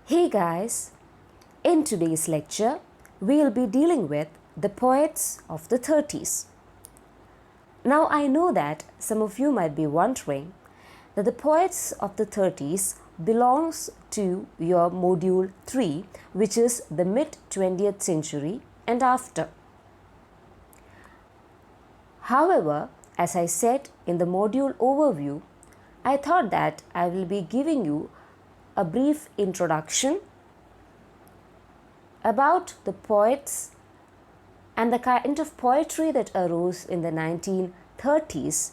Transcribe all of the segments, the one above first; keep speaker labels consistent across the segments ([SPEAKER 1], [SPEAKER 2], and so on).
[SPEAKER 1] Hey guys, in today's lecture, we'll be dealing with the poets of the 30s. Now I know that some of you might be wondering that the poets of the 30s belongs to your module 3, which is the mid-20th century and after. However, as I said in the module overview, I thought that I will be giving you a brief introduction about the poets and the kind of poetry that arose in the 1930s,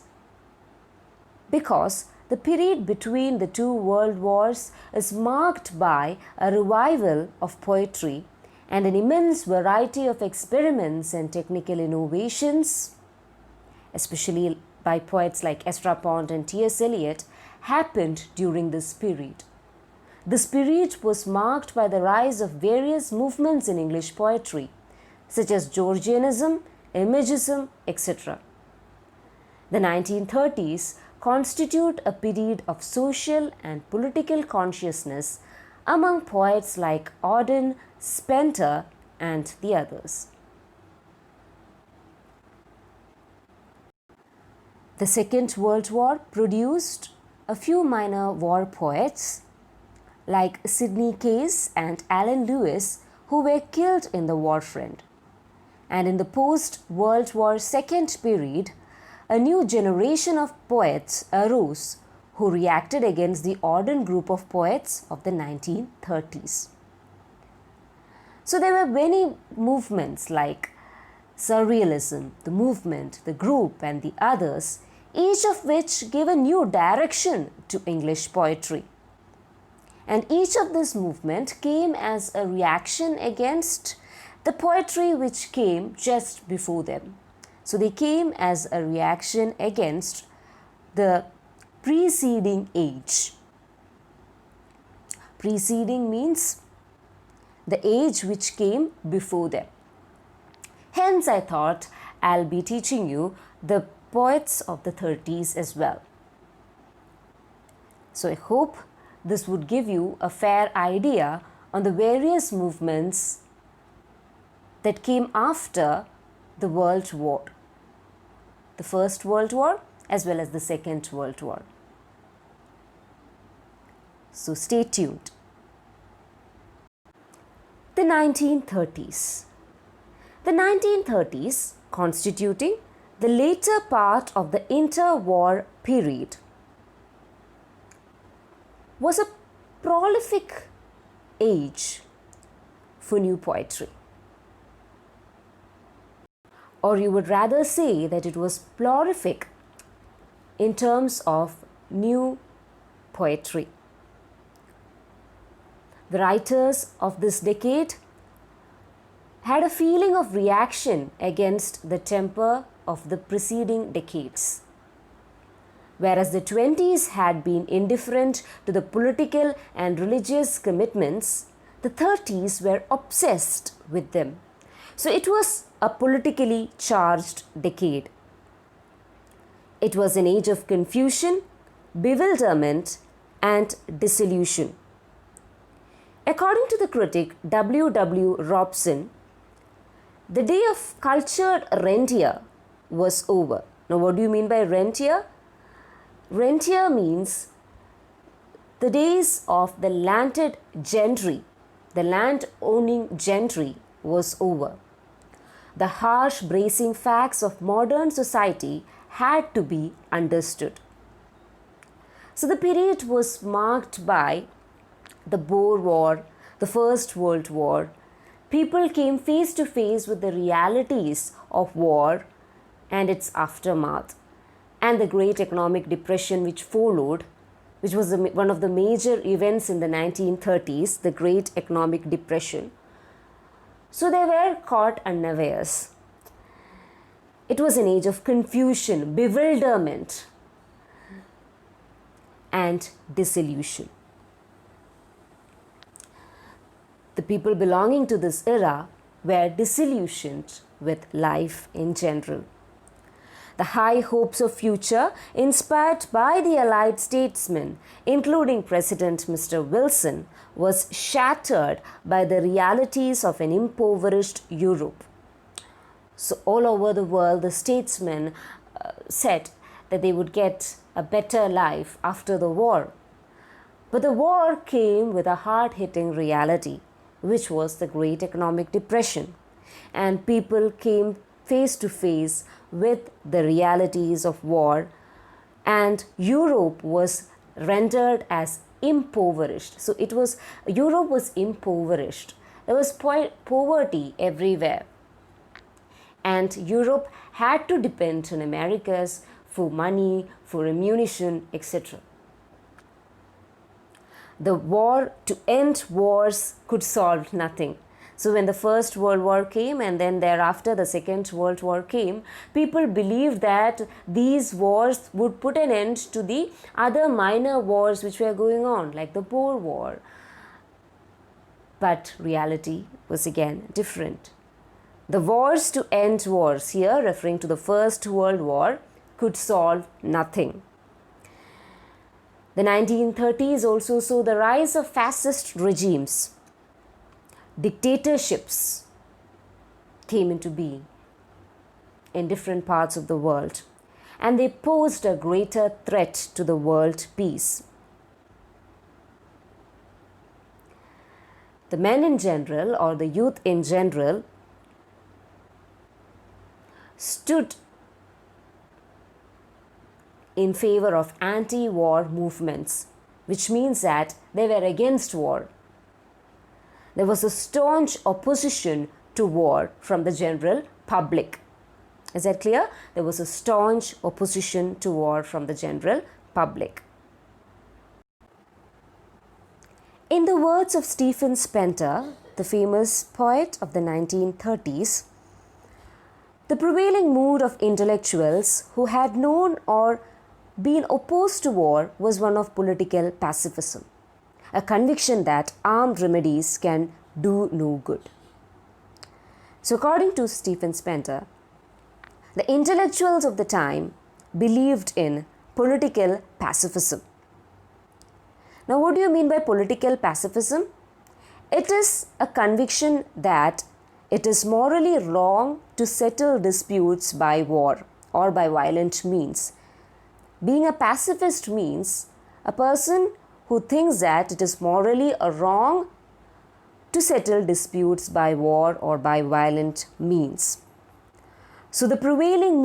[SPEAKER 1] because the period between the two world wars is marked by a revival of poetry and an immense variety of experiments and technical innovations, especially by poets like Ezra Pound and T.S. Eliot, happened during this period. This period was marked by the rise of various movements in English poetry, such as Georgianism, Imagism, etc. The 1930s constitute a period of social and political consciousness among poets like Auden, Spencer, and the others. The Second World War produced a few minor war poets like Sidney Case and Alan Lewis, who were killed in the war front. And in the post-World War II period, a new generation of poets arose who reacted against the Auden group of poets of the 1930s. So there were many movements like Surrealism, the movement, the group, and the others, each of which gave a new direction to English poetry. And each of this movement came as a reaction against the poetry which came just before them. So they came as a reaction against the preceding age. Preceding means the age which came before them. Hence, I thought I'll be teaching you the poets of the 30s as well. So I hope this would give you a fair idea on the various movements that came after the World War, the First World War as well as the Second World War. So stay tuned. The 1930s. The 1930s, constituting the later part of the interwar period, was a prolific age for new poetry. Or you would rather say that it was prolific in terms of new poetry. The writers of this decade had a feeling of reaction against the temper of the preceding decades. Whereas the 20s had been indifferent to the political and religious commitments, the 30s were obsessed with them. So it was a politically charged decade. It was an age of confusion, bewilderment, and disillusion. According to the critic W. Robson, the day of cultured rentier was over. Now, what do you mean by rentier? Rentier means the days of the landed gentry, the land-owning gentry was over. The harsh, bracing facts of modern society had to be understood. So the period was marked by the Boer War, the First World War. People came face to face with the realities of war and its aftermath, and the Great Economic Depression which followed, which was one of the major events in the 1930s, the Great Economic Depression. So they were caught unawares. It was an age of confusion, bewilderment, and disillusion. The people belonging to this era were disillusioned with life in general. The high hopes of future inspired by the Allied statesmen, including President Mr. Wilson, was shattered by the realities of an impoverished Europe. So all over the world, the statesmen said that they would get a better life after the war. But the war came with a hard-hitting reality, which was the Great Economic Depression. And people came face to face with the realities of war, and Europe was rendered as impoverished. So Europe was impoverished. There was poverty everywhere. And Europe had to depend on Americas for money, for ammunition, etc. The war to end wars could solve nothing. So when the First World War came and then thereafter the Second World War came, people believed that these wars would put an end to the other minor wars which were going on, like the Boer War. But reality was again different. The wars to end wars, here referring to the First World War, could solve nothing. The 1930s also saw the rise of fascist regimes. Dictatorships came into being in different parts of the world, and they posed a greater threat to the world peace. The men in general, or the youth in general, stood in favor of anti-war movements, which means that they were against war. There was a staunch opposition to war from the general public. Is that clear? There was a staunch opposition to war from the general public. In the words of Stephen Spencer, the famous poet of the 1930s, the prevailing mood of intellectuals who had known or been opposed to war was one of political pacifism, a conviction that armed remedies can do no good. So according to Stephen Spencer, the intellectuals of the time believed in political pacifism. Now, what do you mean by political pacifism? It is a conviction that it is morally wrong to settle disputes by war or by violent means. Being a pacifist means a person who thinks that it is morally wrong to settle disputes by war or by violent means. So the prevailing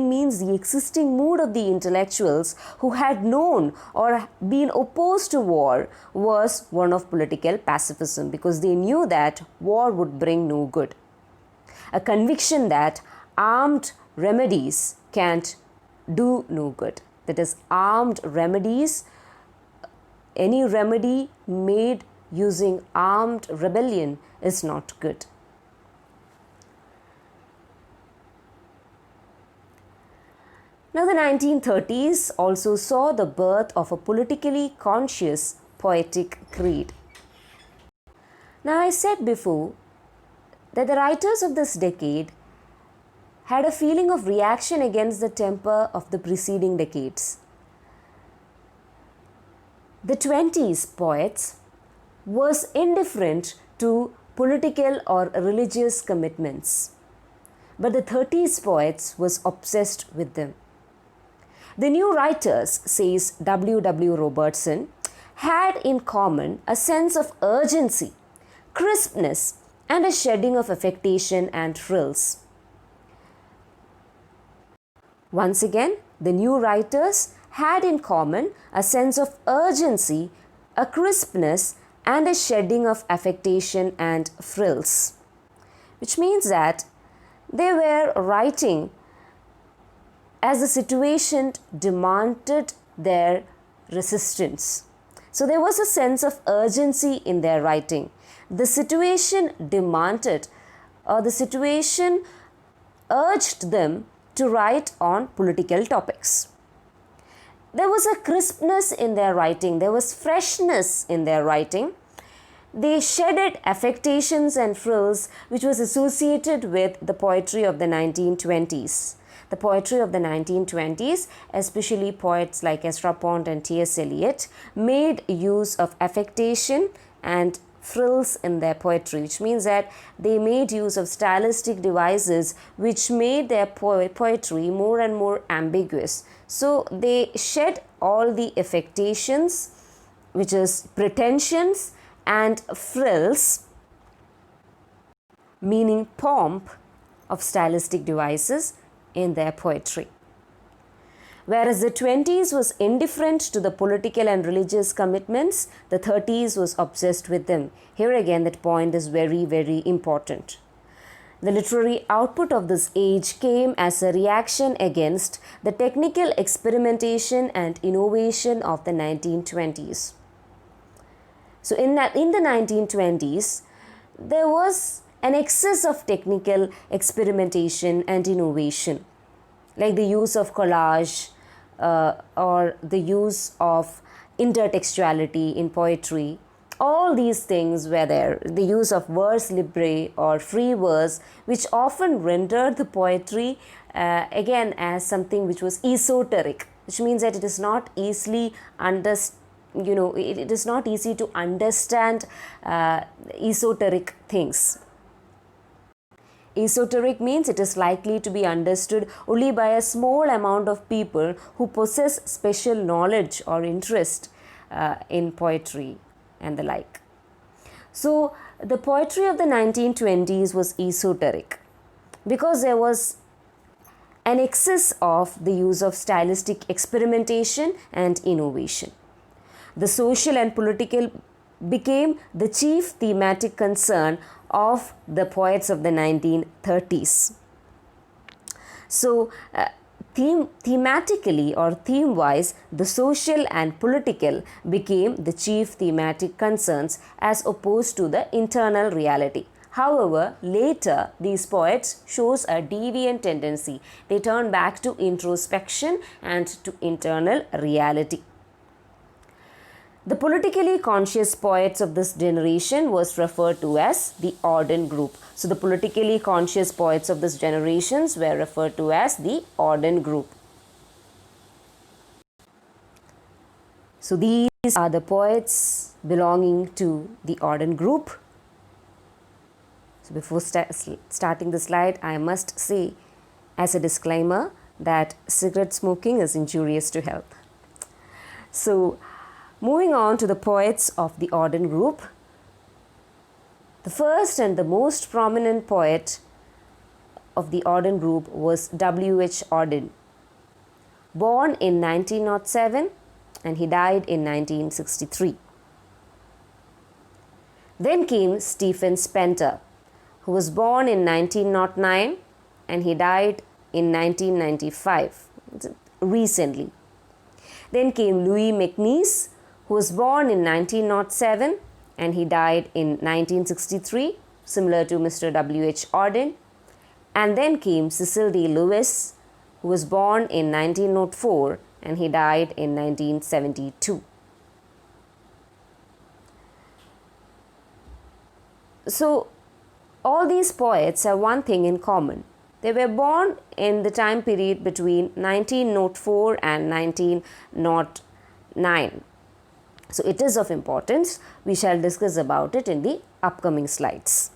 [SPEAKER 1] means the existing mood of the intellectuals who had known or been opposed to war was one of political pacifism, because they knew that war would bring no good. A conviction that armed remedies can't do no good. That is, armed remedies, any remedy made using armed rebellion is not good. Now, the 1930s also saw the birth of a politically conscious poetic creed. Now, I said before that the writers of this decade had a feeling of reaction against the temper of the preceding decades. The 20s poets was indifferent to political or religious commitments, but the 30s poets was obsessed with them. The new writers, says W. Robertson, had in common a sense of urgency, crispness, and a shedding of affectation and frills. Once again, the new writers had in common a sense of urgency, a crispness, and a shedding of affectation and frills, which means that they were writing as the situation demanded their resistance. So there was a sense of urgency in their writing. The situation demanded, or the situation urged them to write on political topics. There was a crispness in their writing, there was freshness in their writing. They shedded affectations and frills which was associated with the poetry of the 1920s. the poetry of the 1920s, especially poets like Ezra Pound and T.S. Eliot, made use of affectation and frills in their poetry, which means that they made use of stylistic devices which made their poetry more and more ambiguous. So they shed all the affectations, which is pretensions, and frills, meaning pomp, of stylistic devices in their poetry. Whereas the 20s was indifferent to the political and religious commitments, the 30s was obsessed with them. Here again, that point is very, very important. The literary output of this age came as a reaction against the technical experimentation and innovation of the 1920s. So in the 1920s, there was an excess of technical experimentation and innovation, like the use of collage or the use of intertextuality in poetry. All these things were there. The use of vers libre or free verse, which often rendered the poetry again as something which was esoteric, which means that it is not easily it is not easy to understand esoteric things. Esoteric means it is likely to be understood only by a small amount of people who possess special knowledge or interest in poetry and the like. So the poetry of the 1920s was esoteric because there was an excess of the use of stylistic experimentation and innovation. The social and political became the chief thematic concern of the poets of the 1930s. So, thematically or theme-wise, the social and political became the chief thematic concerns as opposed to the internal reality. However, later these poets shows a deviant tendency. They turn back to introspection and to internal reality. The politically conscious poets of this generation was referred to as the Auden group. So the politically conscious poets of this generation were referred to as the Auden group. So these are the poets belonging to the Auden group. So before starting the slide, I must say as a disclaimer that cigarette smoking is injurious to health. So moving on to the poets of the Auden group, the first and the most prominent poet of the Auden group was W.H. Auden. Born in 1907 and he died in 1963. Then came Stephen Spenter, who was born in 1909 and he died in 1995, recently. Then came Louis MacNeice, who was born in 1907 and he died in 1963, similar to Mr. W.H. Auden. And then came Cecil D. Lewis, who was born in 1904 and he died in 1972. So, all these poets have one thing in common. They were born in the time period between 1904 and 1909. So it is of importance. We shall discuss about it in the upcoming slides.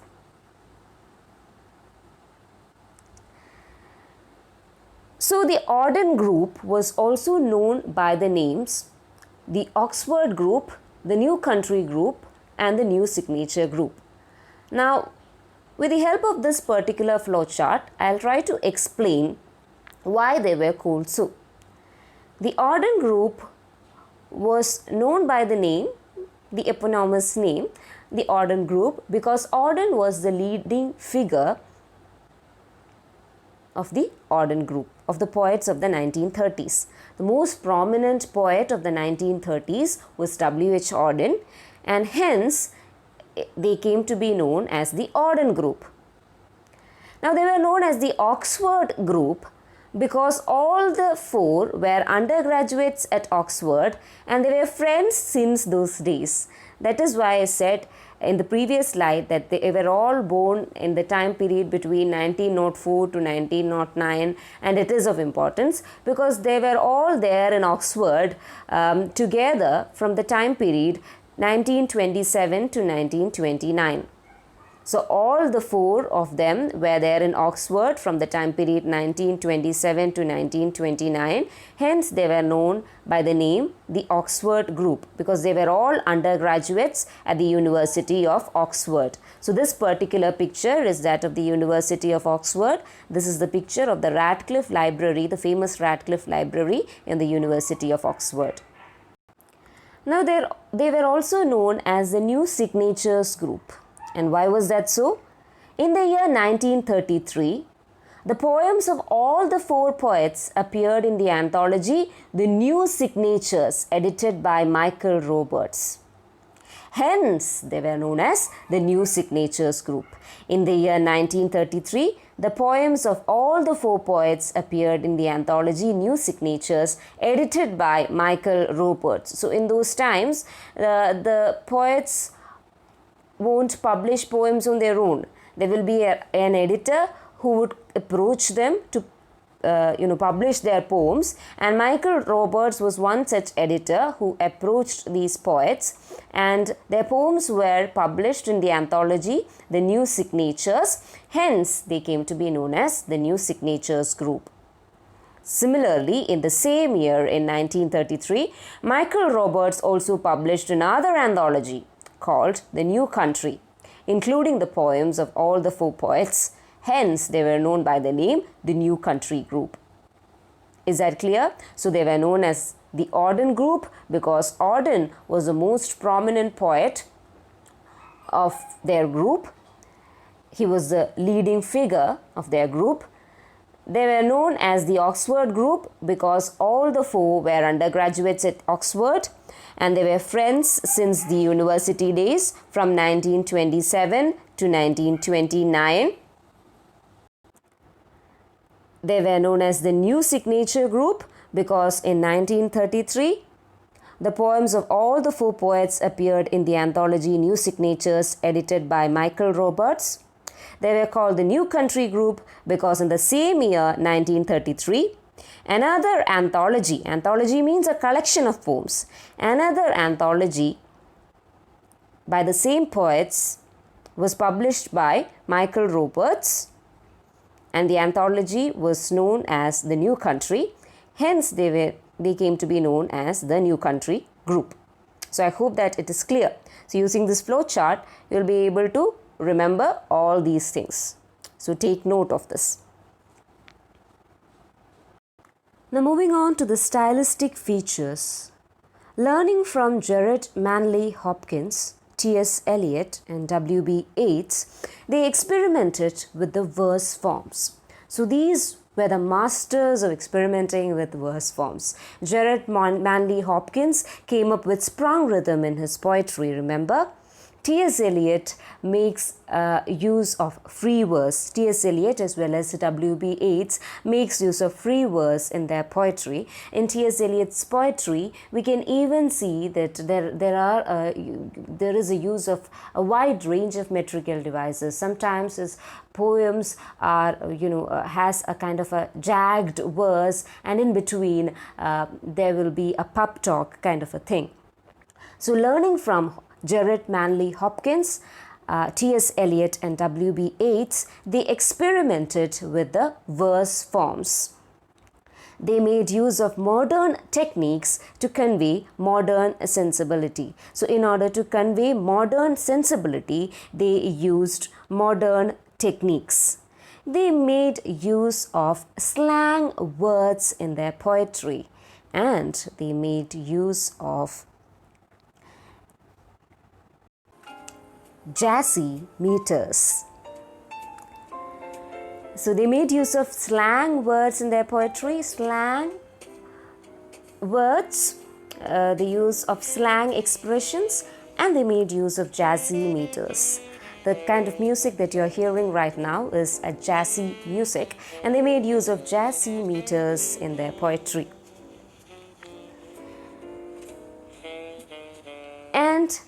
[SPEAKER 1] So the Auden group was also known by the names the Oxford group, the New Country group, and the New Signature group. Now, with the help of this particular flowchart, I'll try to explain why they were called so. The Auden group was known by the name, the eponymous name, the Auden group, because Auden was the leading figure of the Auden group, of the poets of the 1930s. The most prominent poet of the 1930s was W.H. Auden, and hence they came to be known as the Auden group. Now they were known as the Oxford group because all the four were undergraduates at Oxford and they were friends since those days. That is why I said in the previous slide that they were all born in the time period between 1904 to 1909, and it is of importance because they were all there in Oxford together from the time period 1927 to 1929. So all the four of them were there in Oxford from the time period 1927 to 1929. Hence, they were known by the name the Oxford Group because they were all undergraduates at the University of Oxford. So this particular picture is that of the University of Oxford. This is the picture of the Radcliffe Library, the famous Radcliffe Library in the University of Oxford. Now, they were also known as the New Signatures Group. And why was that so? In the year 1933, the poems of all the four poets appeared in the anthology The New Signatures, edited by Michael Roberts. Hence, they were known as the New Signatures Group. In the year 1933, the poems of all the four poets appeared in the anthology New Signatures, edited by Michael Roberts. So, in those times, the poets won't publish poems on their own. There will be an editor who would approach them to publish their poems, and Michael Roberts was one such editor who approached these poets, and their poems were published in the anthology The New Signatures. Hence, they came to be known as the New Signatures Group. Similarly, in the same year in 1933, Michael Roberts also published another anthology called The New Country, including the poems of all the four poets. Hence, they were known by the name The New Country Group. Is that clear? So, they were known as the Auden Group because Auden was the most prominent poet of their group. He was the leading figure of their group. They were known as the Oxford Group because all the four were undergraduates at Oxford, and they were friends since the university days from 1927 to 1929. They were known as the New Signature Group because in 1933, the poems of all the four poets appeared in the anthology New Signatures, edited by Michael Roberts. They were called the New Country Group because in the same year, 1933, another anthology means a collection of poems, another anthology by the same poets was published by Michael Roberts, and the anthology was known as The New Country. Hence, they came to be known as the New Country Group. So, I hope that it is clear. So, using this flow chart, you will be able to remember all these things. So, take note of this. Now, moving on to the stylistic features. Learning from Gerard Manley Hopkins, T.S. Eliot and W.B. Yeats, they experimented with the verse forms. So, these were the masters of experimenting with verse forms. Gerard Manley Hopkins came up with sprung rhythm in his poetry, remember? T.S. Eliot makes use of free verse. T.S. Eliot as well as W.B. Yeats makes use of free verse in their poetry. In T.S. Eliot's poetry, we can even see that there is a use of a wide range of metrical devices. Sometimes his poems are, has a kind of a jagged verse, and in between there will be a pep talk kind of a thing. So, learning from Gerard Manley Hopkins, T.S. Eliot and W.B. Yeats, they experimented with the verse forms. They made use of modern techniques to convey modern sensibility. So, in order to convey modern sensibility, they used modern techniques. They made use of slang words in their poetry, and they made use of jazzy meters. So, they made use of slang words in their poetry, slang words, the use of slang expressions, and they made use of jazzy meters. The kind of music that you're hearing right now is a jazzy music, and they made use of jazzy meters in their poetry. And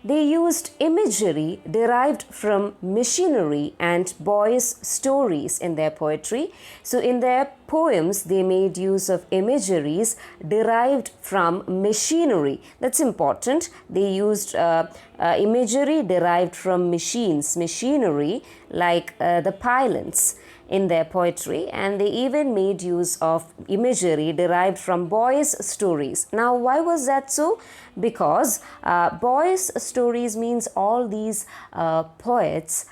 [SPEAKER 1] They used imagery derived from machinery and boys' stories in their poetry. So, in their poems, they made use of imageries derived from machinery. That's important. They used imagery derived from machinery, like the pylons in their poetry, and they even made use of imagery derived from boys' stories. Now, why was that so? Because boys' stories means all these poets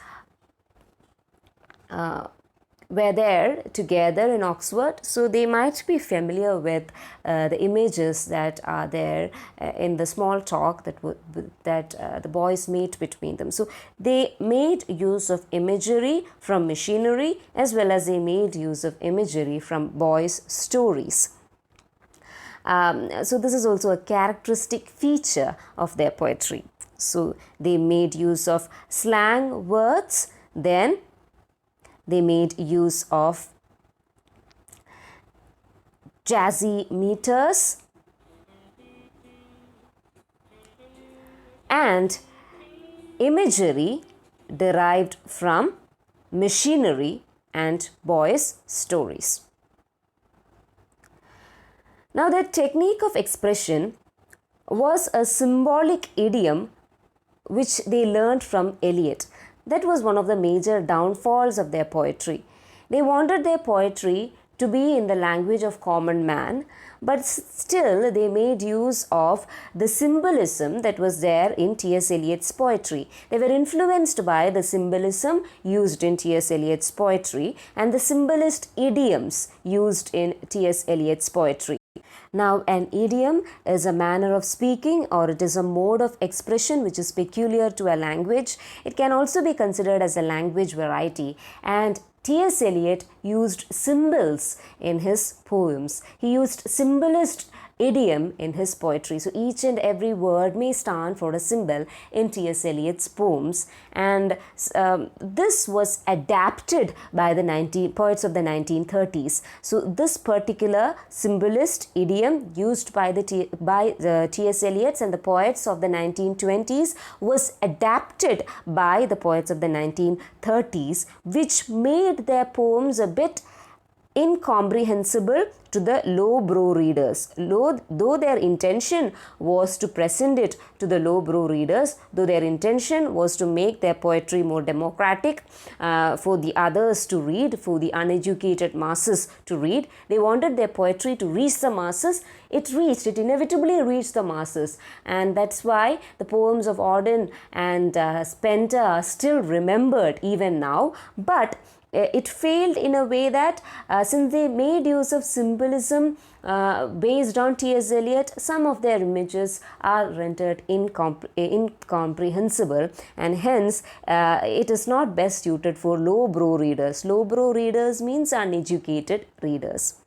[SPEAKER 1] were there together in Oxford, so they might be familiar with the images that are there in the small talk that the boys made between them. So they made use of imagery from machinery, as well as they made use of imagery from boys' stories. So this is also a characteristic feature of their poetry. So they made use of slang words, then they made use of jazzy meters and imagery derived from machinery and boys' stories. Now, their technique of expression was a symbolic idiom which they learned from Eliot. That was one of the major downfalls of their poetry. They wanted their poetry to be in the language of common man, but still they made use of the symbolism that was there in T.S. Eliot's poetry. They were influenced by the symbolism used in T.S. Eliot's poetry and the symbolist idioms used in T.S. Eliot's poetry. Now, an idiom is a manner of speaking, or it is a mode of expression which is peculiar to a language. It can also be considered as a language variety, and T.S. Eliot used symbols in his poems. He used symbolist idiom in his poetry. So each and every word may stand for a symbol in T.S. Eliot's poems, and this was adapted by the poets of the 1930s. So this particular symbolist idiom used by the T.S. Eliot's and the poets of the 1920s was adapted by the poets of the 1930s, which made their poems a bit incomprehensible to the lowbrow readers. Though their intention was to present it to the lowbrow readers, though their intention was to make their poetry more democratic for the others to read, for the uneducated masses to read, they wanted their poetry to reach the masses. It inevitably reached the masses, and that's why the poems of Auden and Spencer are still remembered even now. But it failed in a way that since they made use of symbolism based on T.S. Eliot, some of their images are rendered incomprehensible, and hence it is not best suited for lowbrow readers. Lowbrow readers means uneducated readers.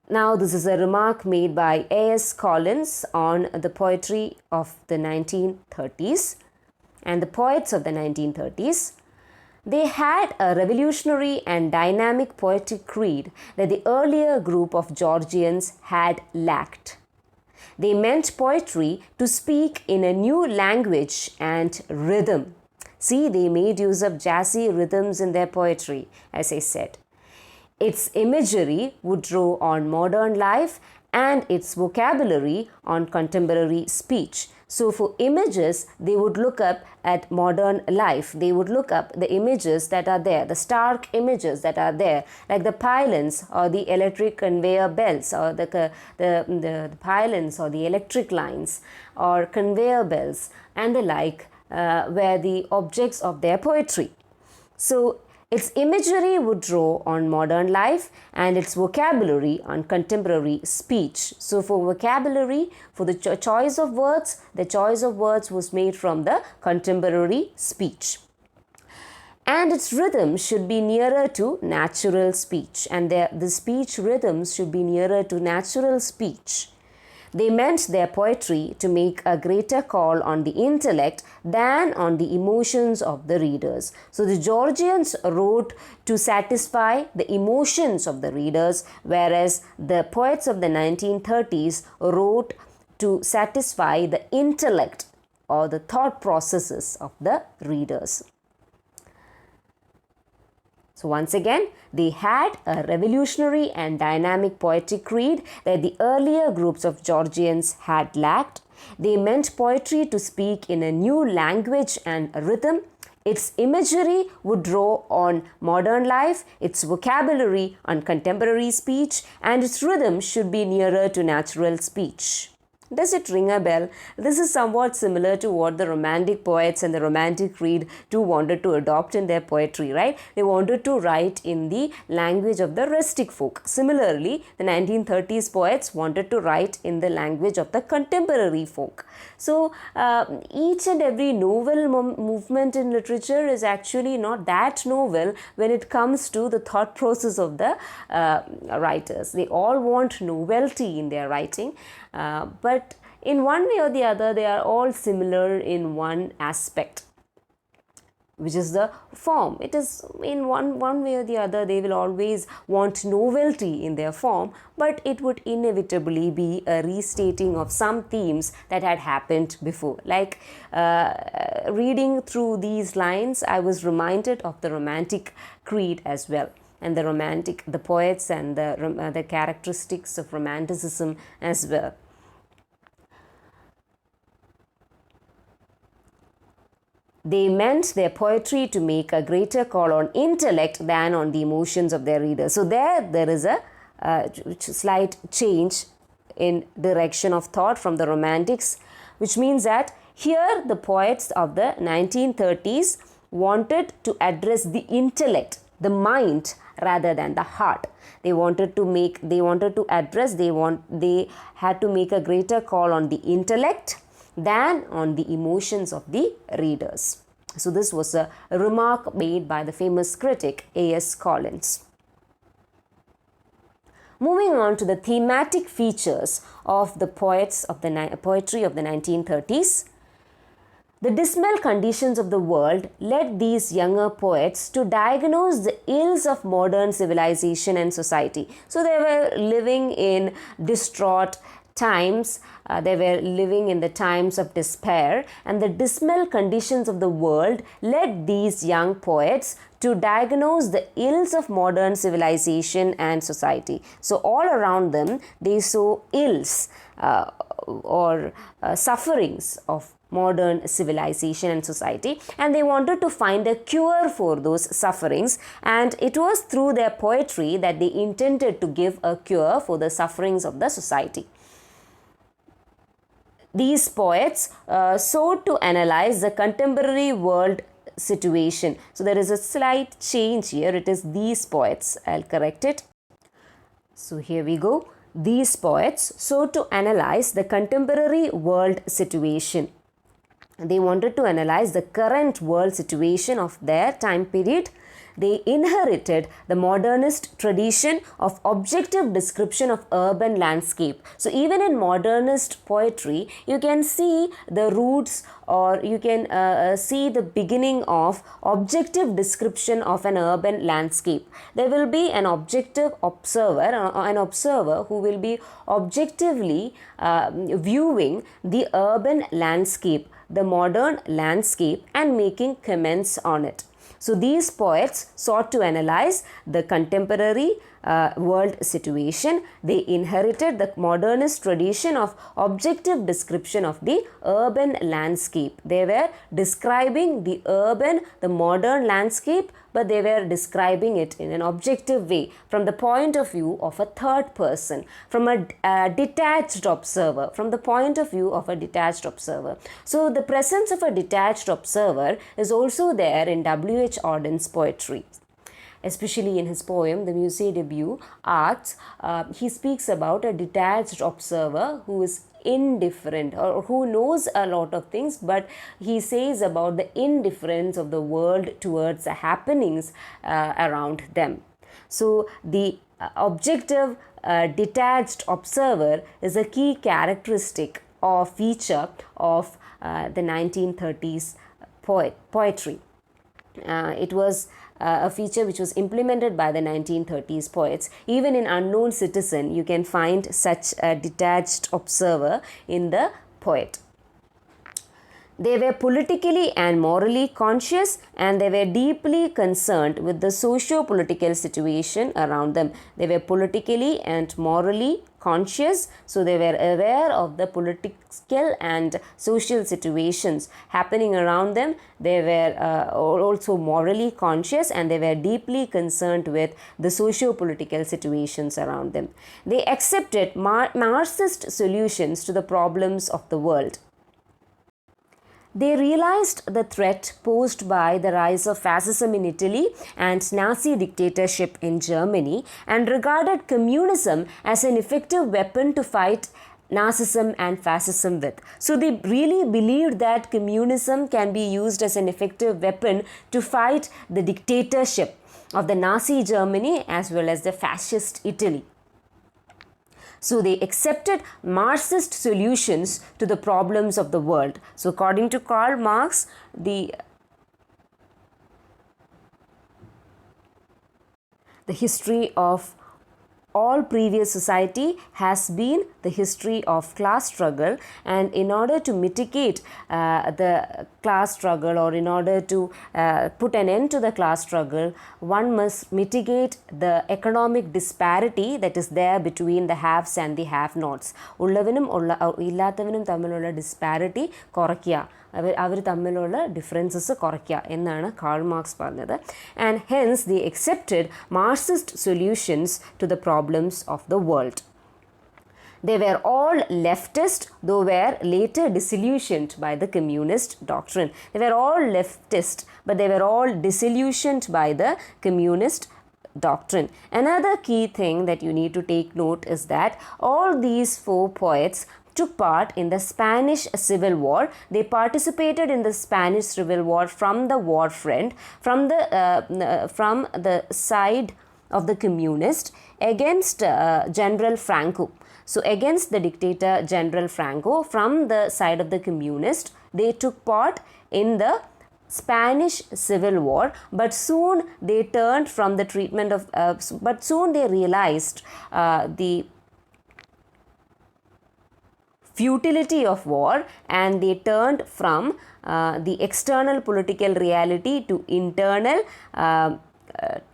[SPEAKER 1] Now, this is a remark made by A.S. Collins on the poetry of the 1930s. And the poets of the 1930s, they had a revolutionary and dynamic poetic creed that the earlier group of Georgians had lacked. They meant poetry to speak in a new language and rhythm. See, they made use of jazzy rhythms in their poetry, as I said. Its imagery would draw on modern life and its vocabulary on contemporary speech. So for images, they would look up at modern life. They would look up the images that are there, the stark images that are there, like the pylons or the electric conveyor belts, or the pylons or the electric lines or conveyor belts and the like, were the objects of their poetry. So its imagery would draw on modern life and its vocabulary on contemporary speech. So for vocabulary, for the choice of words, the choice of words was made from the contemporary speech. And its rhythm should be nearer to natural speech, and the speech rhythms should be nearer to natural speech. They meant their poetry to make a greater call on the intellect than on the emotions of the readers. So the Georgians wrote to satisfy the emotions of the readers, whereas the poets of the 1930s wrote to satisfy the intellect or the thought processes of the readers. So once again, they had a revolutionary and dynamic poetic creed that the earlier groups of Georgians had lacked. They meant poetry to speak in a new language and rhythm. Its imagery would draw on modern life, its vocabulary on contemporary speech, and its rhythm should be nearer to natural speech. Does it ring a bell? This is somewhat similar to what the Romantic poets and the Romantic creed too wanted to adopt in their poetry, right? They wanted to write in the language of the rustic folk. Similarly, the 1930s poets wanted to write in the language of the contemporary folk. So, each and every novel movement in literature is actually not that novel when it comes to the thought process of the writers. They all want novelty in their writing. But in one way or the other, they are all similar in one aspect, which is the form. It is in one way or the other, they will always want novelty in their form, but it would inevitably be a restating of some themes that had happened before. Like reading through these lines, I was reminded of the Romantic creed as well, and the poets and the characteristics of Romanticism as well. They meant their poetry to make a greater call on intellect than on the emotions of their readers. So there is a slight change in direction of thought from the Romantics, which means that here the poets of the 1930s wanted to address the intellect, the mind, rather than the heart. They had to make a greater call on the intellect than on the emotions of the readers. So this was a remark made by the famous critic A.S. Collins. Moving on to the thematic features of the poetry of the 1930s. The dismal conditions of the world led these younger poets to diagnose the ills of modern civilization and society. So they were living in distraught times, they were living in the times of despair, and the dismal conditions of the world led these young poets to diagnose the ills of modern civilization and society. So all around them they saw ills or sufferings of modern civilization and society, and they wanted to find a cure for those sufferings, and it was through their poetry that they intended to give a cure for the sufferings of the society. These poets sought to analyze the contemporary world situation. So there is a slight change here. It is these poets. I'll correct it. So here we go. These poets sought to analyze the contemporary world situation. They wanted to analyze the current world situation of their time period. They inherited the modernist tradition of objective description of urban landscape. So even in modernist poetry, you can see the roots, or you can see the beginning of objective description of an urban landscape. There will be an objective observer, an observer who will be objectively viewing the urban landscape, the modern landscape, and making comments on it. So these poets sought to analyze the contemporary world situation. They inherited the modernist tradition of objective description of the urban landscape. They were describing the modern landscape, but they were describing it in an objective way from the point of view of a third person, from a detached observer, from the point of view of a detached observer. So the presence of a detached observer is also there in W.H. Auden's poetry. Especially in his poem, The Musée des Beaux-Arts, he speaks about a detached observer who is indifferent, or who knows a lot of things, but he says about the indifference of the world towards the happenings around them. So the objective detached observer is a key characteristic or feature of the 1930s poetry. It was a feature which was implemented by the 1930s poets. Even in Unknown Citizen, you can find such a detached observer in the poet. They were politically and morally conscious, and they were deeply concerned with the socio-political situation around them. They were politically and morally conscious, so they were aware of the political and social situations happening around them. They were also morally conscious, and they were deeply concerned with the socio-political situations around them. They accepted Marxist solutions to the problems of the world. They realized the threat posed by the rise of fascism in Italy and Nazi dictatorship in Germany, and regarded communism as an effective weapon to fight Nazism and fascism with. So they really believed that communism can be used as an effective weapon to fight the dictatorship of the Nazi Germany as well as the fascist Italy. So they accepted Marxist solutions to the problems of the world. So according to Karl Marx, the history of all previous society has been the history of class struggle, and in order to mitigate the class struggle, or in order to put an end to the class struggle, one must mitigate the economic disparity that is there between the haves and the have-nots. ഉള്ളവനും ഇല്ലാത്തവനും തമ്മിലുള്ള disparity കുറയ്ക്കുക, അവർ തമ്മിലുള്ള differences കുറയ്ക്കുക എന്നാണ് Karl Marx പറഞ്ഞത്. And hence the accepted Marxist solutions to the problems of the world. They were all leftist, though were later disillusioned by the communist doctrine. They were all leftist, but they were all disillusioned by the communist doctrine. Another key thing that you need to take note is that all these four poets took part in the Spanish Civil War. They participated in the Spanish Civil War from the war front, from the side of the communist against General Franco. So against the dictator General Franco, from the side of the communist, they took part in the Spanish Civil War, but soon they turned from the treatment of, but soon they realized the futility of war, and they turned from the external political reality to internal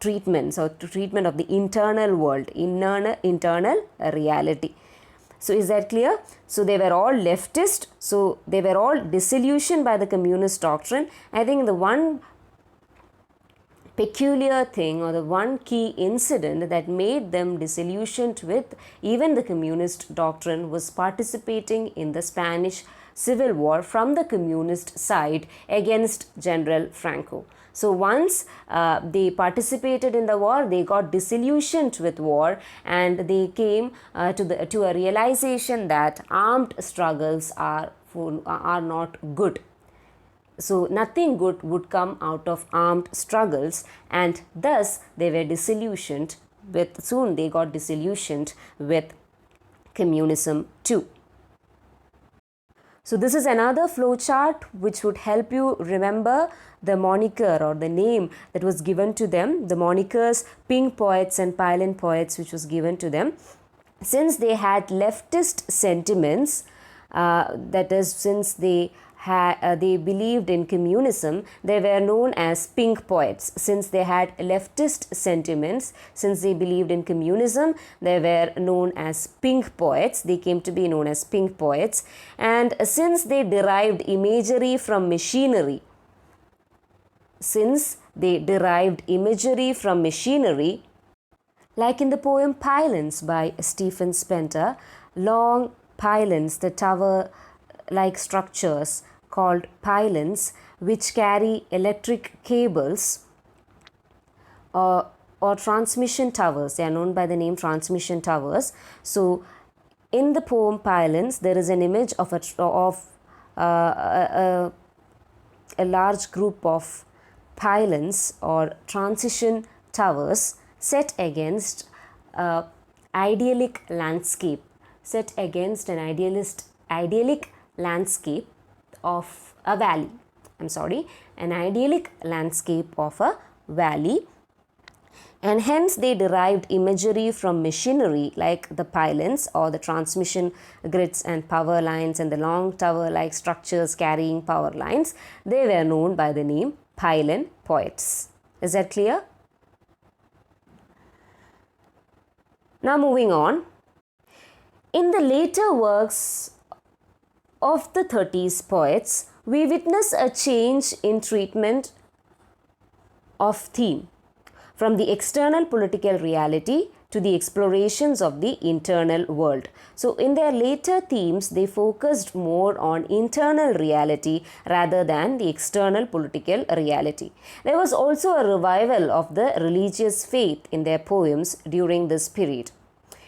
[SPEAKER 1] treatments, or to treatment of the internal world, internal reality. So is that clear? So they were all leftist, so they were all disillusioned by the communist doctrine. I think the one peculiar thing, or the one key incident that made them disillusioned with even the communist doctrine, was participating in the Spanish Civil War from the communist side against General Franco. So once they participated in the war, they got disillusioned with war, and they came to a realization that armed struggles are not good. So nothing good would come out of armed struggles, and thus they were disillusioned with, soon they got disillusioned with communism too. So this is another flowchart which would help you remember the moniker, or the name that was given to them, the monikers Pink Poets and Pylon Poets, which was given to them. Since they had leftist sentiments, that is, since they believed in communism, they were known as Pink Poets. Since they had leftist sentiments, since they believed in communism, they were known as Pink Poets. They came to be known as Pink Poets. And since they derived imagery from machinery, like in the poem Pylons by Stephen Spencer, long pylons, the tower-like structures called pylons, which carry electric cables, or transmission towers. They are known by the name transmission towers. So in the poem Pylons, there is an image of a large group of pylons, or transition towers, set against idyllic landscape, set against an idyllic landscape of a valley. an idyllic landscape of a valley, and hence they derived imagery from machinery like the pylons or the transmission grids and power lines and the long tower-like structures carrying power lines. They were known by the name pylon poets. Is that clear? Now moving on. In the later works of the 30s poets, we witness a change in treatment of theme from the external political reality to the explorations of the internal world. So in their later themes, they focused more on internal reality rather than the external political reality. There was also a revival of the religious faith in their poems during this period.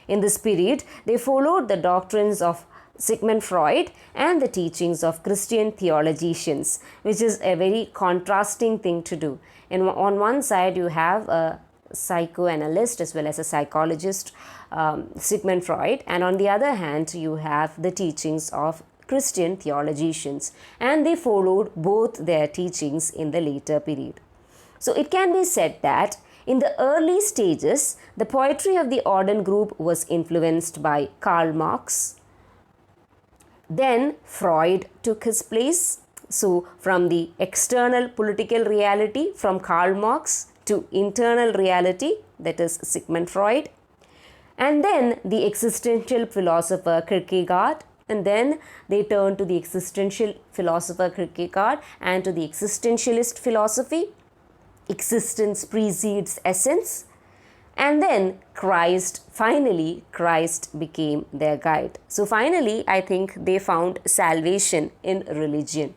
[SPEAKER 1] In this period, they followed the doctrines of Sigmund Freud and the teachings of Christian theologians, which is a very contrasting thing to do. And on one side, you have a psychoanalyst as well as a psychologist, Sigmund Freud, and on the other hand, you have the teachings of Christian theologians, and they followed both their teachings in the later period. So it can be said that in the early stages, the poetry of the Auden group was influenced by Karl Marx. Then Freud took his place. So from the external political reality from Karl Marx to internal reality, that is Sigmund Freud. And then the existential philosopher Kierkegaard, and then they turned to the existential philosopher Kierkegaard and to the existentialist philosophy. Existence precedes essence. And then finally Christ became their guide. So finally, I think they found salvation in religion.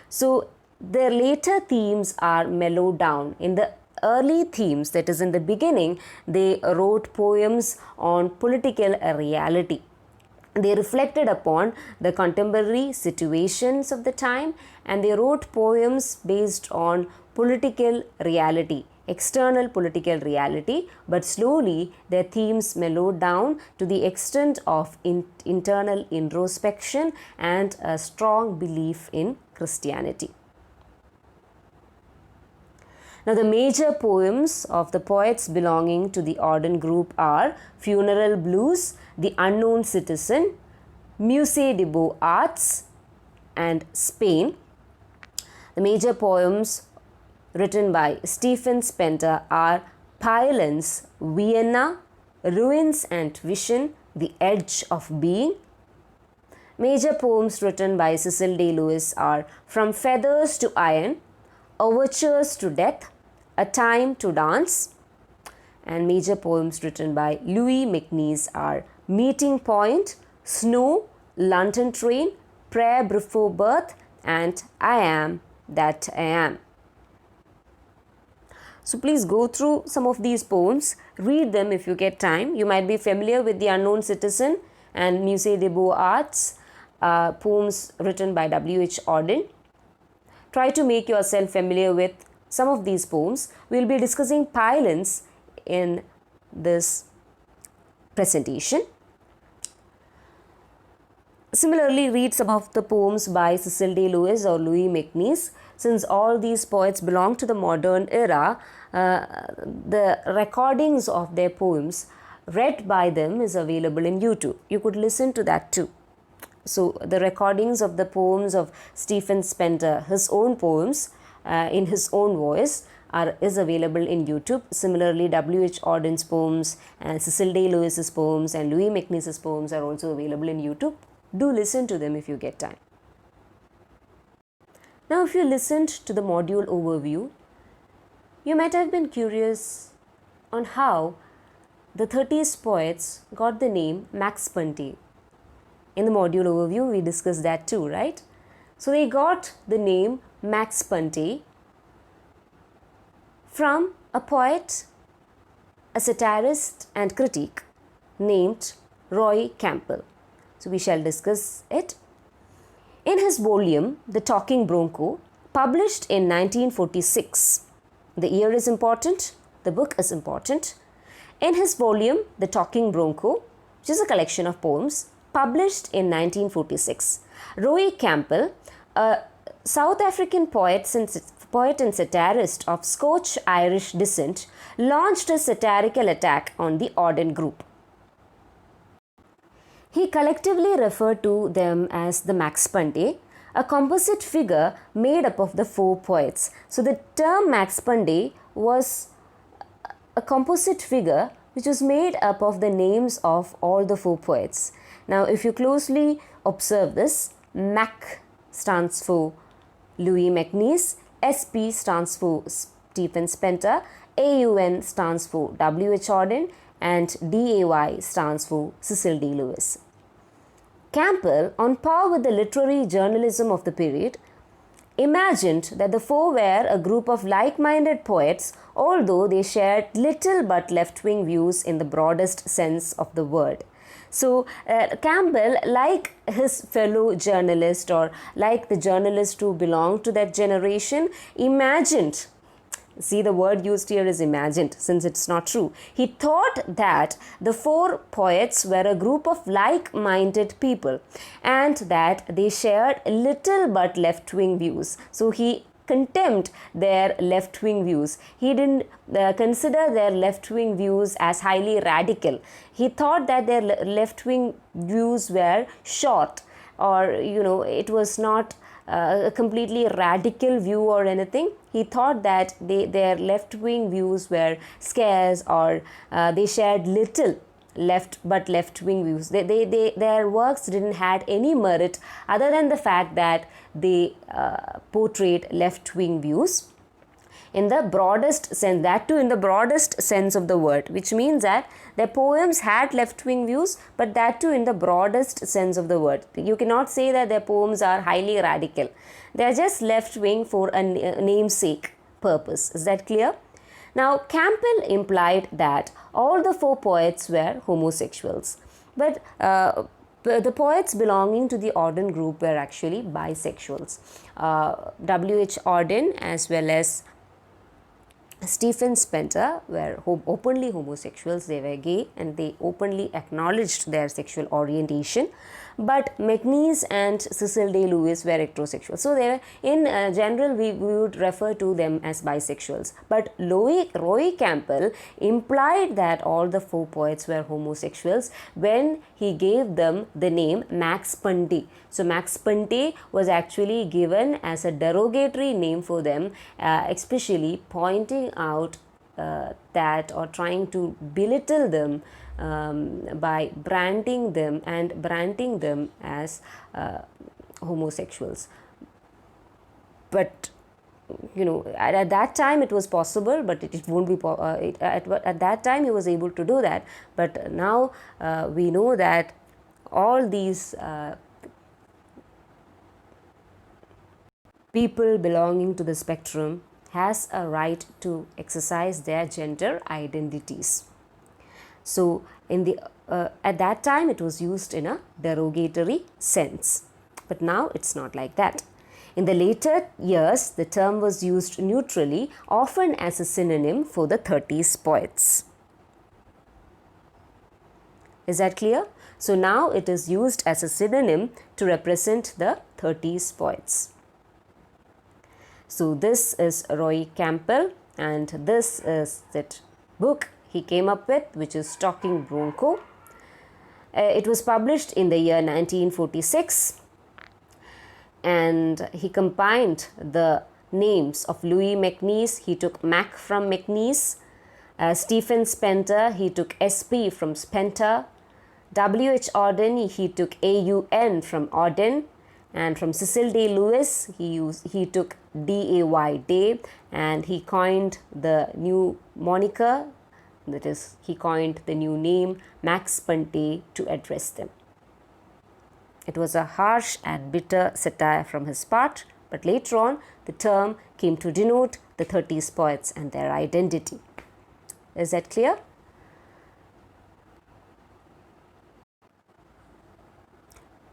[SPEAKER 1] So their later themes are mellowed down. In the early themes, that is in the beginning, they wrote poems on political reality. They reflected upon the contemporary situations of the time, and they wrote poems based on political reality, external political reality, but slowly their themes mellowed down to the extent of internal introspection and a strong belief in Christianity. Now, the major poems of the poets belonging to the Auden group are Funeral Blues, The Unknown Citizen, Musée des Beaux-Arts, and Spain. The major poems written by Stephen Spender are PYLONS, Vienna, Ruins and Vision, The Edge of Being. Major poems written by Cecil Day Lewis are From Feathers to Iron, Overtures to Death, A Time to Dance. And major poems written by Louis MacNeice are Meeting Point, Snow, London Train, Prayer Before Birth, and I Am That I Am. So please go through some of these poems, read them if you get time. You might be familiar with The Unknown Citizen and Musée des Beaux-Arts, poems written by W.H. Auden. Try to make yourself familiar with some of these poems. We will be discussing PYLONs in this presentation. Similarly, read some of the poems by Cecil Day Lewis or Louis MacNeice. Since all these poets belong to the modern era, the recordings of their poems read by them is available in YouTube. You could listen to that too. So the recordings of the poems of Stephen Spender, his own poems in his own voice, is available in YouTube. Similarly, W.H. Auden's poems and Cecil Day Lewis's poems and Louis MacNeice's poems are also available in YouTube. Do listen to them if you get time. Now, if you listened to the module overview, you might have been curious on how the 30s poets got the name Max Panti. In the module overview, we discussed that too, right? So they got the name Max Panti from a poet, a satirist and critic named Roy Campbell. So we shall discuss it. In his volume, The Talking Bronco, published in 1946, the year is important, the book is important. In his volume, The Talking Bronco, which is a collection of poems, published in 1946, Roy Campbell, a South African poet and satirist of Scotch-Irish descent, launched a satirical attack on the Auden group. He collectively referred to them as the Max Pandey, a composite figure made up of the four poets. So the term Max Pandey was a composite figure which was made up of the names of all the four poets. Now, if you closely observe this, Mac stands for Louis MacNeice, SP stands for Stephen Spenter, AUN stands for W.H. Auden, and DAY stands for Cecil D. Lewis. Campbell, on par with the literary journalism of the period, imagined that the four were a group of like-minded poets, although they shared little but left-wing views in the broadest sense of the word. So Campbell, like his fellow journalist or like the journalist who belonged to that generation, imagined, see, the word used here is imagined since it's not true. He thought that the four poets were a group of like-minded people and that they shared little but left-wing views. So he condemned their left-wing views. He didn't consider their left-wing views as highly radical. He thought that their left-wing views were short, or it was not a completely radical view or anything. He thought that their left-wing views were scarce, or they shared little left-wing views. Their works didn't had any merit other than the fact that they portrayed left-wing views in the broadest sense, that too in the broadest sense of the word, which means that their poems had left-wing views, but that too in the broadest sense of the word. You cannot say that their poems are highly radical. They are just left-wing for a namesake purpose. Is that clear? Now, Campbell implied that all the four poets were homosexuals, but the poets belonging to the Auden group were actually bisexuals. W.H. Auden as well as Stephen Spenter were openly homosexuals. They were gay and they openly acknowledged their sexual orientation. But MacNeice and Cecil D. Lewis were heterosexual. So they were, in general, we would refer to them as bisexuals. But Roy Campbell implied that all the four poets were homosexuals when he gave them the name Max Pandey. So Max Pandey was actually given as a derogatory name for them, especially pointing out that, or trying to belittle them by branding them as homosexuals. But at that time it was possible, but it won't be at that time he was able to do that. But now we know that all these people belonging to the spectrum has a right to exercise their gender identities. So at that time it was used in a derogatory sense, but now it's not like that. In the later years, the term was used neutrally, often as a synonym for the 30s poets. Is that clear? So now it is used as a synonym to represent the 30s poets. So this is Roy Campbell, and this is that book he came up with, which is Talking Bronco. It was published in the year 1946, and he combined the names of Louis MacNeice. He took Mac from MacNeice. Stephen Spenter, he took SP from Spenter. W.H. Auden, he took AUN from Auden. And from Cecil D. Lewis, he took DAY, Day, and he coined the new moniker, that is, he coined the new name Max Pandey to address them. It was a harsh and bitter satire from his part, but later on the term came to denote the 30s poets and their identity. Is that clear?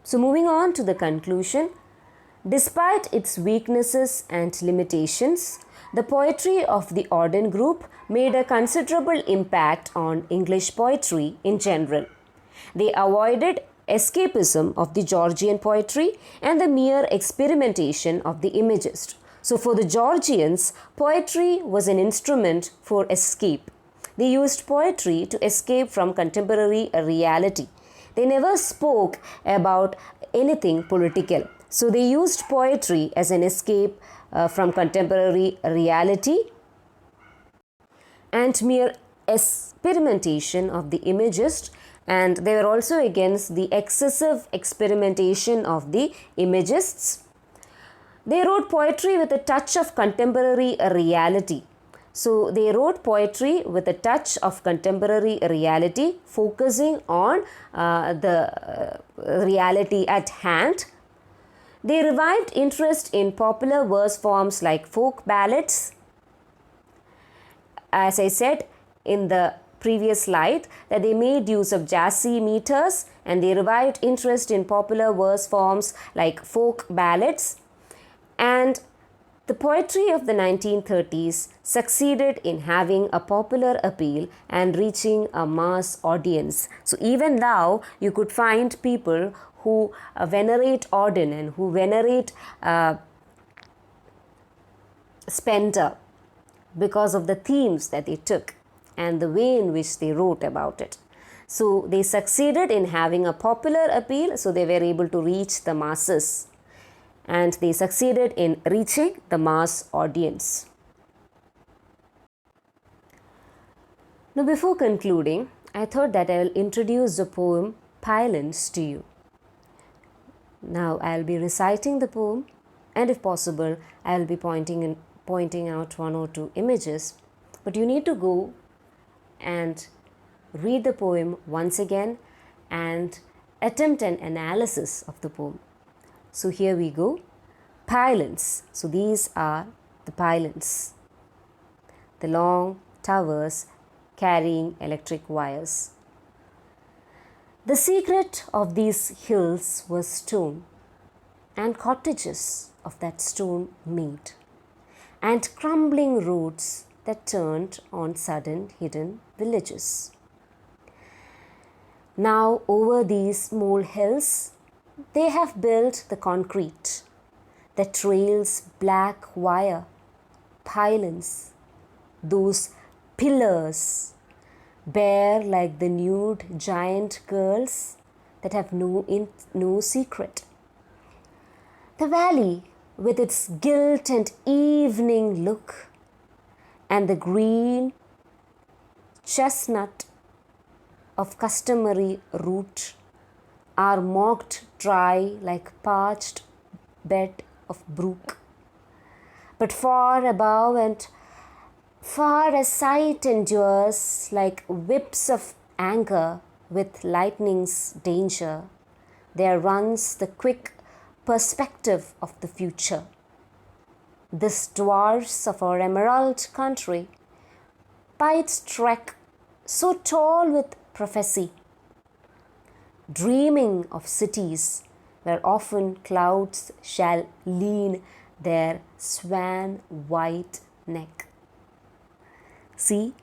[SPEAKER 1] So moving on to the conclusion, despite its weaknesses and limitations, the poetry of the Auden group made a considerable impact on English poetry in general. They avoided escapism of the Georgian poetry and the mere experimentation of the imagist. So for the Georgians, poetry was an instrument for escape. They used poetry to escape from contemporary reality. They never spoke about anything political. So they used poetry as an escape from contemporary reality and mere experimentation of the imagist, and they were also against the excessive experimentation of the imagists. They wrote poetry with a touch of contemporary reality. So they wrote poetry with a touch of contemporary reality, focusing on the reality at hand. They revived interest in popular verse forms like folk ballads. As I said in the previous slide, that they made use of jazzy meters, and they revived interest in popular verse forms like folk ballads. And the poetry of the 1930s succeeded in having a popular appeal and reaching a mass audience. So even now you could find people who venerate Auden and who venerate Spender because of the themes that they took and the way in which they wrote about it. So they succeeded in having a popular appeal, so they were able to reach the masses, and they succeeded in reaching the mass audience. Now before concluding, I thought that I will introduce the poem PYLONS to you. Now I will be reciting the poem, and if possible I will be pointing out one or two images, but you need to go and read the poem once again and attempt an analysis of the poem. So here we go. Pylons. So these are the pylons, the long towers carrying electric wires. The secret of these hills was stone, and cottages of that stone made, and crumbling roads that turned on sudden hidden villages. Now over these small hills they have built the concrete that trails black wire, pylons, those pillars, bare like the nude giant girls that have no secret. The valley with its gilt and evening look, and the green chestnut of customary root are mocked dry like parched bed of brook. But far above and far as sight endures, like whips of anger with lightning's danger, there runs the quick perspective of the future. This dwarfs of our emerald country, by its trek so tall with prophecy, dreaming of cities where often clouds shall lean their swan white neck. See,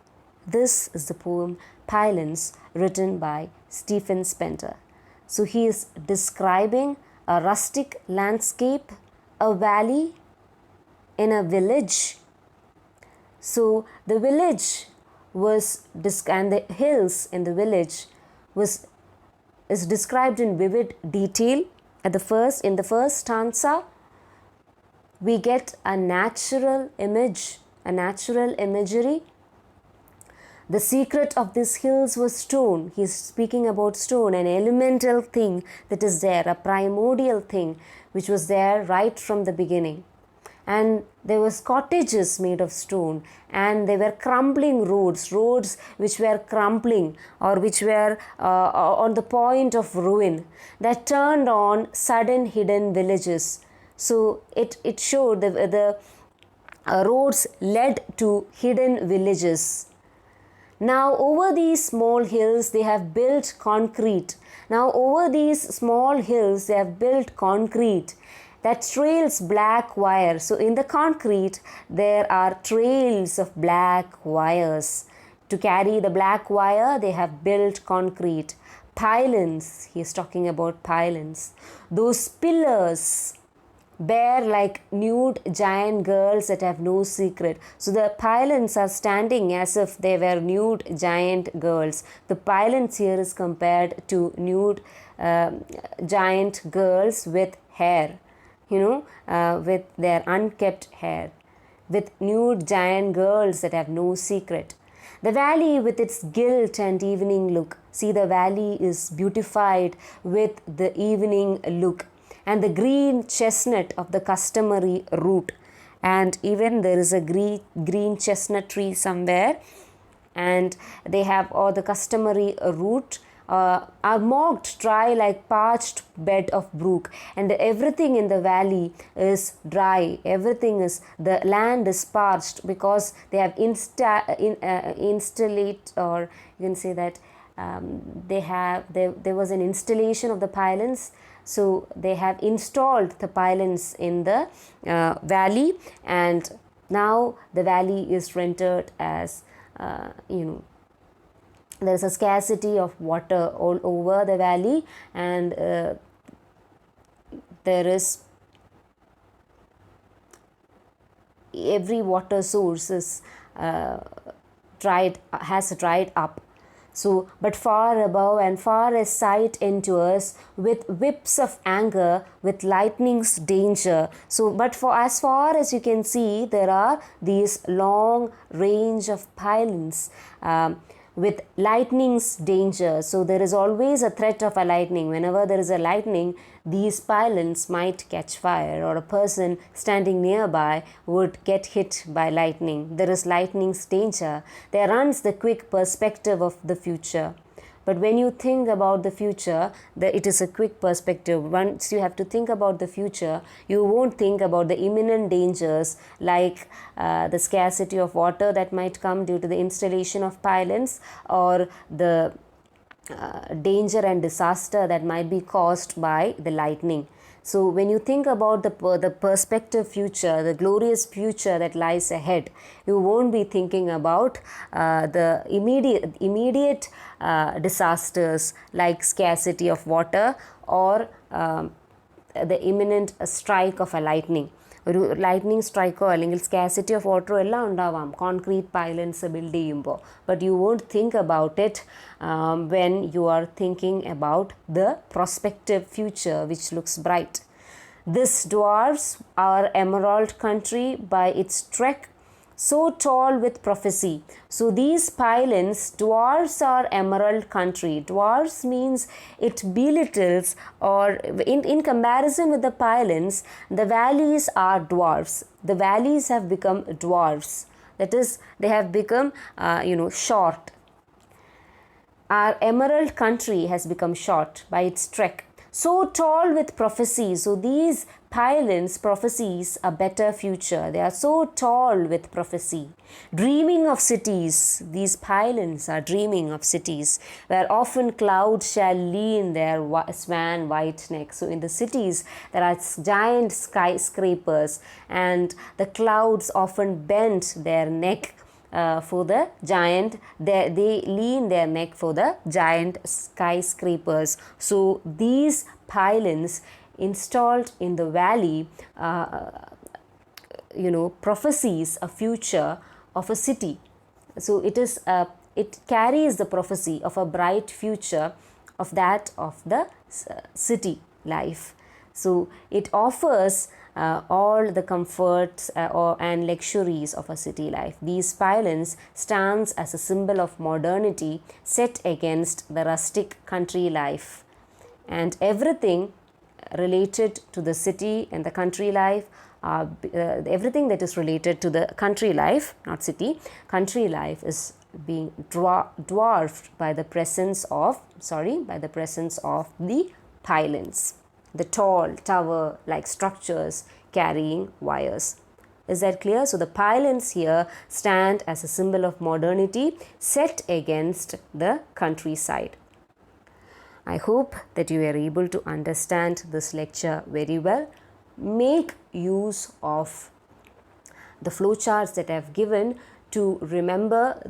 [SPEAKER 1] this is the poem PYLONS, written by Stephen Spender. So he is describing a rustic landscape, a valley in a village. So the village was and the hills in the village is described in vivid detail. In the first stanza, we get a natural image, a natural imagery. The secret of these hills was stone. He is speaking about stone, an elemental thing that is there, a primordial thing which was there right from the beginning. And there was cottages made of stone, and there were crumbling roads which were crumbling or which were on the point of ruin, that turned on sudden hidden villages. So it showed the roads led to hidden villages. Now over these small hills they have built concrete. Now over these small hills they have built concrete that trails black wire. So in the concrete there are trails of black wires. To carry the black wire they have built concrete. Pylons, he is talking about pylons. Those pillars bear like nude giant girls that have no secret. So the pylons are standing as if they were nude giant girls. The pylons here is compared to nude giant girls with hair, with their unkept hair, with nude giant girls that have no secret. The valley with its guilt and evening look. See, the valley is beautified with the evening look, and the green chestnut of the customary root. And even there is a green chestnut tree somewhere, and they have all the customary root are mocked dry like parched bed of brook, and everything in the valley is dry. Everything is, the land is parched because they have installate, or you can say that there was an installation of the pylons. So they have installed the pylons in the valley, and now the valley is rendered as there is a scarcity of water all over the valley, and there is every water source is has dried up. So, but far above and far as sight endures, with whips of anger, with lightning's danger. So, but for as far as you can see, there are these long range of pylons. With lightning's danger. So there is always a threat of a lightning. Whenever there is a lightning, these pylons might catch fire, or a person standing nearby would get hit by lightning. There is lightning's danger. There runs the quick perspective of the future. But when you think about the future, it is a quick perspective. Once you have to think about the future, you won't think about the imminent dangers like the scarcity of water that might come due to the installation of pylons, or the danger and disaster that might be caused by the lightning. So when you think about the perspective future, the glorious future that lies ahead, you won't be thinking about the immediate disasters like scarcity of water, or the imminent strike of a lightning. ഒരു lightning സ്ട്രൈക്കോ അല്ലെങ്കിൽ scarcity of വാട്ടറോ എല്ലാം ഉണ്ടാവാം concrete pylons build ചെയ്യുമ്പോൾ. But you won't think about it when you are thinking about the prospective future which looks bright. This dwarfs our emerald country by its trek, so tall with prophecy. So these pylons dwarfs our emerald country. Dwarfs means it belittles, or in comparison with the pylons, the valleys are dwarfs. The valleys have become dwarfs. That is, they have become short. Our emerald country has become short by its trek. So tall with prophecy. So these pylons prophecies a better future. They are so tall with prophecy. Dreaming of cities. These pylons are dreaming of cities where often clouds shall lean their swan white neck. So in the cities there are giant skyscrapers, and the clouds often bend their neck for the giant, they lean their neck for the giant skyscrapers. So these pylons installed in the valley prophesies a future of a city. So it carries the prophecy of a bright future of the city life. So it offers all the comforts and luxuries of a city life. These pylons stands as a symbol of modernity set against the rustic country life, and everything related to the city and the country life, everything that is related to the country life, not city, country life is being dwarfed by the presence of the pylons, the tall tower-like structures carrying wires. Is that clear? So the pylons here stand as a symbol of modernity set against the countryside. I hope that you are able to understand this lecture very well. Make use of the flowcharts that I have given to remember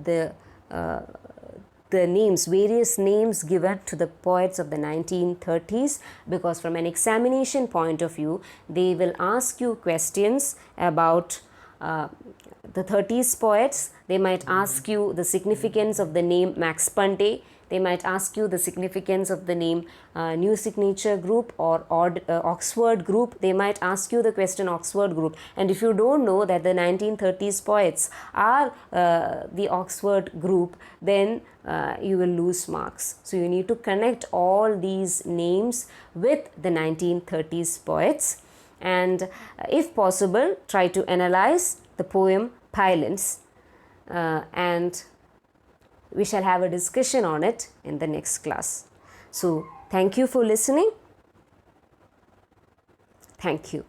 [SPEAKER 1] the names, various names given to the poets of the 1930s, because from an examination point of view, they will ask you questions about the 30s poets. They might ask you the significance of the name Max Pante. They might ask you the significance of the name New Signature Group or Oxford Group. They might ask you the question Oxford Group. And if you don't know that the 1930s poets are the Oxford Group, then you will lose marks. So you need to connect all these names with the 1930s poets, and if possible, try to analyze the poem PYLONS, and we shall have a discussion on it in the next class. So thank you for listening. Thank you.